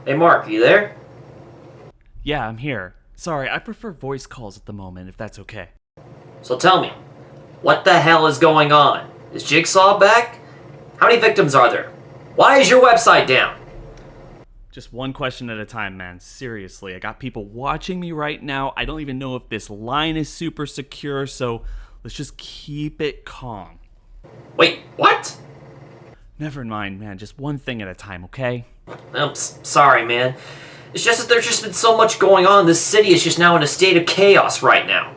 Hey Mark, you there? Yeah, I'm here. Sorry, I prefer voice calls at the moment, if that's okay. So tell me, what the hell is going on? Is Jigsaw back? How many victims are there? Why is your website down? Just one question at a time, man. Seriously, I got people watching me right now. I don't even know if this line is super secure, so let's just keep it calm. Wait, what? Never mind, man. Just one thing at a time, okay? I'm sorry, man. It's just that there's just been so much going on. This city is just now in a state of chaos right now.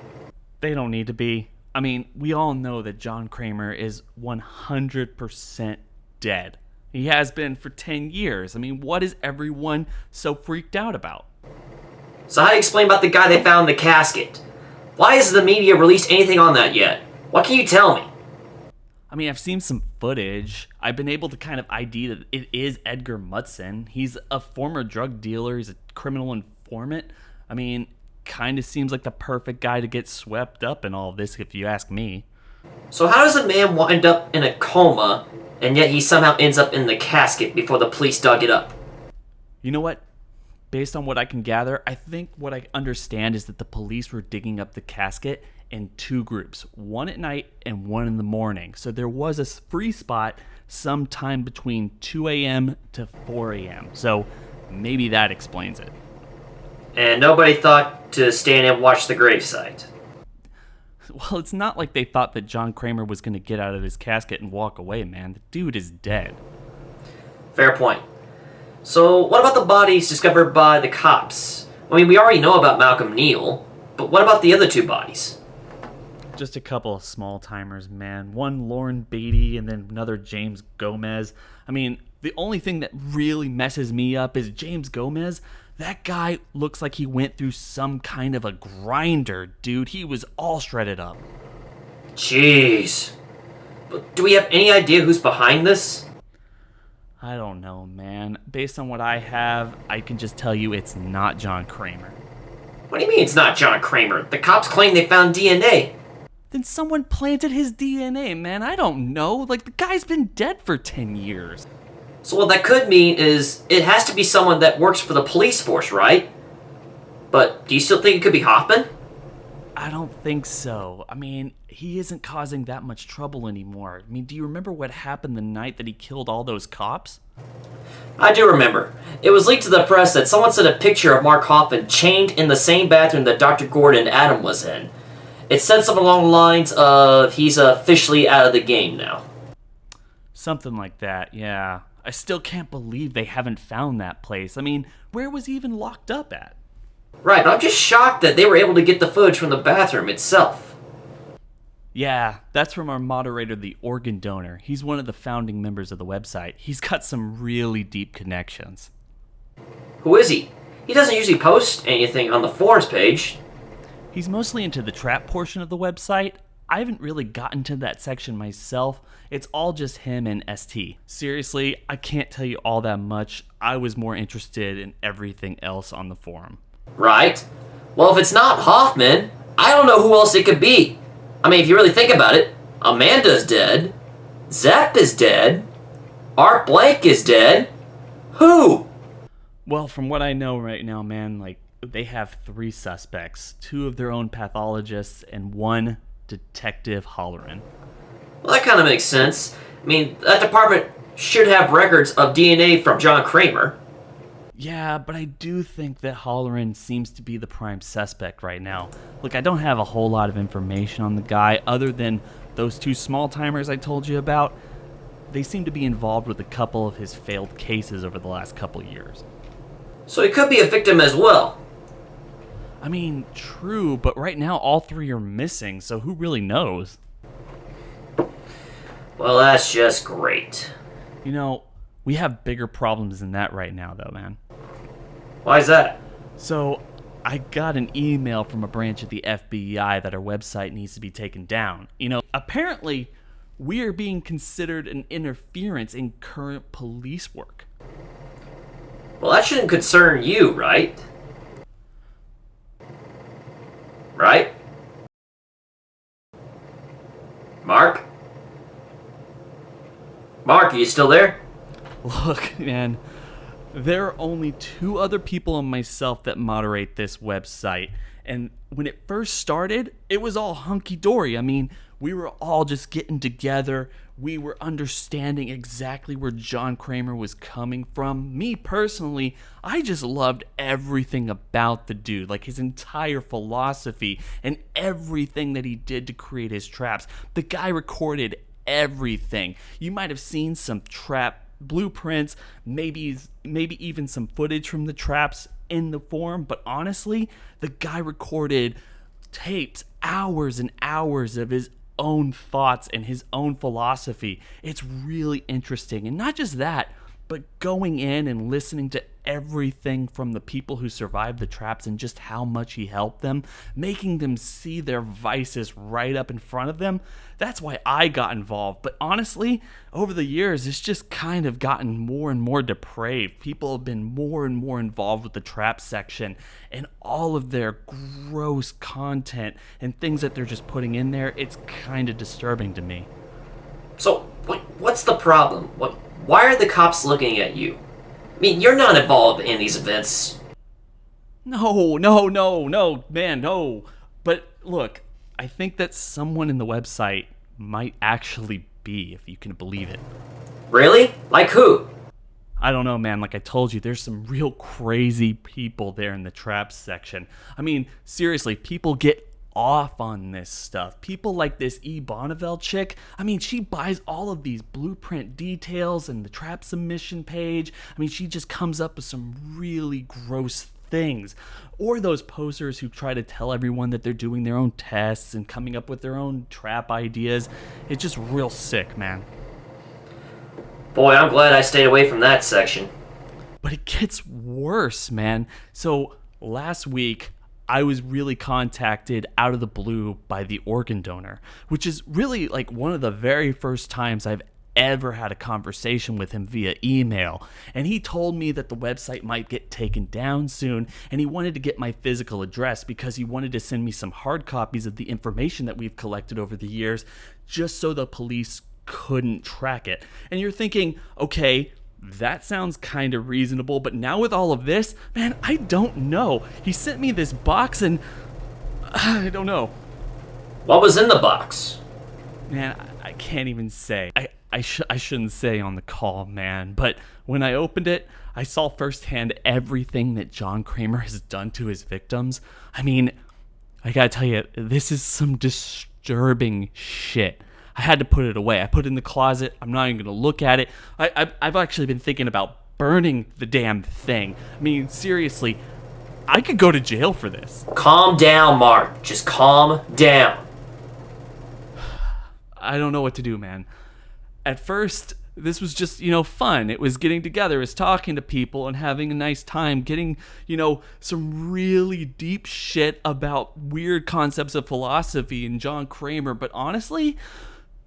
They don't need to be. I mean, we all know that John Kramer is 100% dead. He has been for 10 years. I mean, what is everyone so freaked out about? So how do you explain about the guy they found in the casket? Why hasn't the media released anything on that yet? What can you tell me? I mean, I've seen some footage. I've been able to kind of ID that it is Edgar Mutson. He's a former drug dealer. He's a criminal informant. I mean, kind of seems like the perfect guy to get swept up in all of this, if you ask me. So how does a man wind up in a coma, and yet he somehow ends up in the casket before the police dug it up? You know what? Based on what I can gather, I think what I understand is that the police were digging up the casket in two groups, one at night and one in the morning. So there was a free spot sometime between 2 a.m. to 4 a.m. So maybe that explains it. And nobody thought to stand and watch the gravesite. Well, it's not like they thought that John Kramer was going to get out of his casket and walk away, man. The dude is dead. Fair point. So what about the bodies discovered by the cops? I mean, we already know about Malcolm Neal, but what about the other two bodies? Just a couple of small timers, man. One Lauren Beatty and then another James Gomez. I mean, the only thing that really messes me up is James Gomez. That guy looks like he went through some kind of a grinder, dude. He was all shredded up. Jeez. But do we have any idea who's behind this? I don't know, man. Based on what I have, I can just tell you it's not John Kramer. What do you mean it's not John Kramer? The cops claim they found DNA. Then someone planted his DNA, man. I don't know. Like, the guy's been dead for 10 years. So what that could mean is it has to be someone that works for the police force, right? But do you still think it could be Hoffman? I don't think so. I mean, he isn't causing that much trouble anymore. I mean, do you remember what happened the night that he killed all those cops? I do remember. It was leaked to the press that someone sent a picture of Mark Hoffman chained in the same bathroom that Dr. Gordon Adam was in. It said something along the lines of he's officially out of the game now. Something like that, yeah. I still can't believe they haven't found that place. I mean, where was he even locked up at? Right, but I'm just shocked that they were able to get the footage from the bathroom itself. Yeah, that's from our moderator, the organ donor. He's one of the founding members of the website. He's got some really deep connections. Who is he? He doesn't usually post anything on the forums page. He's mostly into the trap portion of the website. I haven't really gotten to that section myself. It's all just him and ST. Seriously, I can't tell you all that much. I was more interested in everything else on the forum. Right? Well, if it's not Hoffman, I don't know who else it could be. I mean, if you really think about it, Amanda's dead. Zep is dead. Art Blank is dead. Who? Well, from what I know right now, man, like, they have 3 suspects, 2 of their own pathologists, and 1 Detective Holleran. Well, that kind of makes sense. I mean, that department should have records of DNA from John Kramer. Yeah, but I do think that Holleran seems to be the prime suspect right now. Look, I don't have a whole lot of information on the guy other than those 2 small timers I told you about. They seem to be involved with a couple of his failed cases over the last couple years. So he could be a victim as well. I mean, true, but right now all 3 are missing, so who really knows? Well, that's just great. You know, we have bigger problems than that right now, though, man. Why is that? So, I got an email from a branch at the FBI that our website needs to be taken down. You know, apparently, we are being considered an interference in current police work. Well, that shouldn't concern you, right? Right? Mark? Mark, are you still there? Look, man, There are only 2 other people and myself that moderate this website. And when it first started, it was all hunky-dory. I mean, we were all just getting together. We were understanding exactly where John Kramer was coming from. Me personally, I just loved everything about the dude, like his entire philosophy and everything that he did to create his traps. The guy recorded everything. You might have seen some trap blueprints, maybe even some footage from the traps in the forum, but honestly, the guy recorded tapes, hours and hours of his own thoughts and his own philosophy. It's really interesting. And not just that, but going in and listening to everything from the people who survived the traps and just how much he helped them, making them see their vices right up in front of them. That's why I got involved. But honestly, over the years, it's just kind of gotten more and more depraved. People have been more and more involved with the trap section and all of their gross content and things that they're just putting in there. It's kind of disturbing to me. So, what's the problem? Why are the cops looking at you? I mean, you're not involved in these events. No, man, no. But look, I think that someone in the website might actually be, if you can believe it. Really? Like who? I don't know, man. Like I told you, there's some real crazy people there in the traps section. I mean, seriously, people get off on this stuff. People like this E. Bonneville chick, I mean, she buys all of these blueprint details and the trap submission page. I mean, she just comes up with some really gross things. Or those posers who try to tell everyone that they're doing their own tests and coming up with their own trap ideas. It's just real sick, man. Boy, I'm glad I stayed away from that section. But it gets worse, man. So last week, I was really contacted out of the blue by the organ donor, which is really like one of the very first times I've ever had a conversation with him via email. And he told me that the website might get taken down soon, and he wanted to get my physical address because he wanted to send me some hard copies of the information that we've collected over the years, just so the police couldn't track it. And you're thinking, okay, that sounds kind of reasonable, but now with all of this, man, I don't know. He sent me this box and I don't know. What was in the box? Man, I can't even say. I shouldn't say on the call, man, but when I opened it, I saw firsthand everything that John Kramer has done to his victims. I mean, I gotta tell you, this is some disturbing shit. I had to put it away. I put it in the closet. I'm not even going to look at it. I've actually been thinking about burning the damn thing. I mean, seriously, I could go to jail for this. Calm down, Mark. Just calm down. I don't know what to do, man. At first, this was just, fun. It was getting together, it was talking to people and having a nice time, getting, some really deep shit about weird concepts of philosophy and John Kramer. But honestly,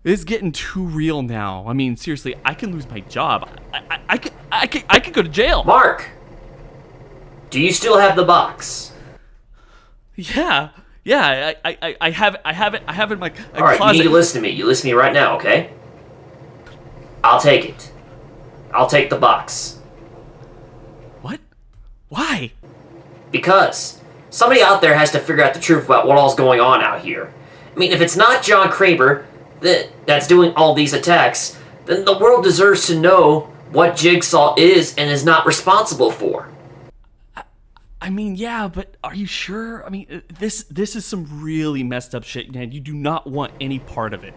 it's getting too real now. I mean, seriously, I can lose my job. I could go to jail. Mark, do you still have the box? Yeah. I have it in my All right, closet. you need to listen to me. You listen to me right now, okay? I'll take it. I'll take the box. What? Why? Because somebody out there has to figure out the truth about what all's going on out here. I mean, if it's not John Kramer that's doing all these attacks, then the world deserves to know what Jigsaw is and is not responsible for. I mean, yeah, but are you sure? I mean, this is some really messed up shit, man. You do not want any part of it.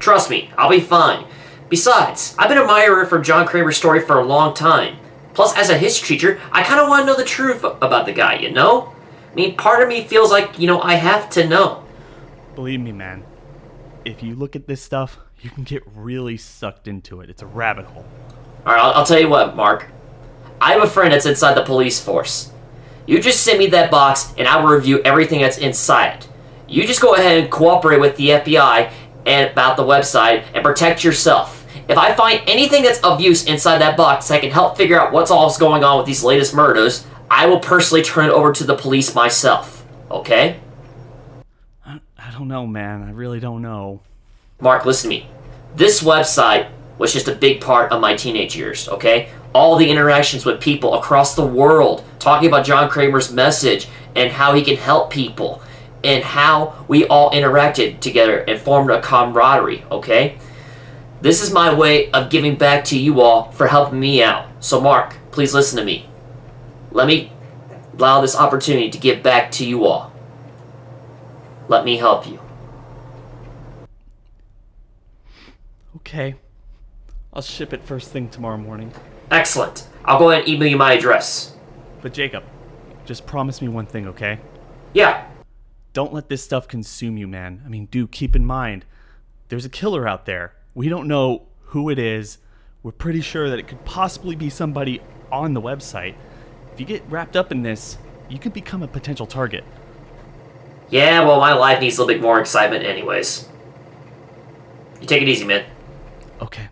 Trust me, I'll be fine. Besides, I've been an admirer for John Kramer's story for a long time. Plus, as a history teacher, I kind of want to know the truth about the guy, you know? I mean, part of me feels like, I have to know. Believe me, man. If you look at this stuff, you can get really sucked into it. It's a rabbit hole. Alright, I'll tell you what, Mark. I have a friend that's inside the police force. You just send me that box, and I will review everything that's inside it. You just go ahead and cooperate with the FBI and about the website and protect yourself. If I find anything that's of use inside that box that can help figure out what's all going on with these latest murders, I will personally turn it over to the police myself. Okay? I don't know, man. I really don't know. Mark, listen to me. This website was just a big part of my teenage years, okay? all the interactions with people across the world, talking about John Kramer's message and how he can help people and how we all interacted together and formed a camaraderie, okay? This is my way of giving back to you all for helping me out. So Mark, please listen to me. Let me allow this opportunity to give back to you all. Let me help you. Okay. I'll ship it first thing tomorrow morning. Excellent. I'll go ahead and email you my address. But Jacob, just promise me one thing, okay? Yeah. Don't let this stuff consume you, man. I mean, dude, keep in mind, there's a killer out there. We don't know who it is. We're pretty sure that it could possibly be somebody on the website. If you get wrapped up in this, you could become a potential target. Yeah, well, my life needs a little bit more excitement anyways. You take it easy, man. Okay.